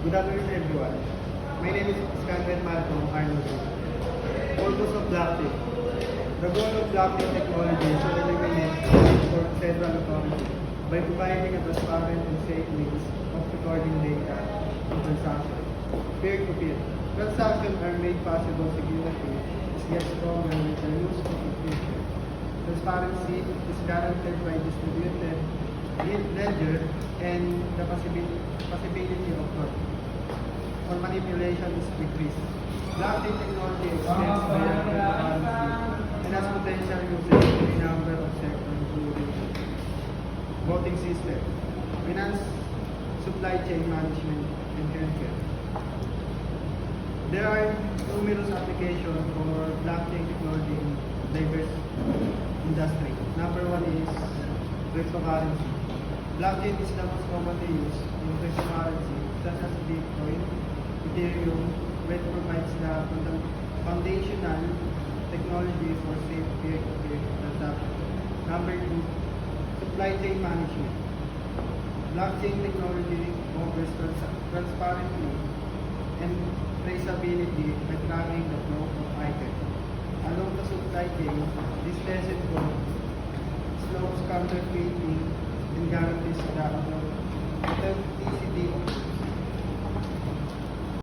Good afternoon, everyone. My name is Scanren Marco Arnold. Purpose of blockchain. The goal of blockchain technology is to eliminate for central authority by providing a transparent and safe means of recording data and transactions. Peer-to-peer. Transactions are made possible security is yet stronger with the use of encryption. Transparency is guaranteed by distributed ledger and the possibility of fraud or manipulation is decreased. Blockchain technology extends beyond transparency and has potential usage in a number of sectors including voting system, finance, supply chain management, and healthcare. There are numerous applications for blockchain technology in diverse industries. Number one is cryptocurrency. Blockchain is the most commonly used in cryptocurrency such as Bitcoin, Ethereum, which provides the foundational technology for safe peer-to-peer transactions. Number two, supply chain management. Blockchain technology offers transparency and traceability by tracking the flow of items. Along the supply chain, this lesson slows counterfeiting and guarantees the authenticity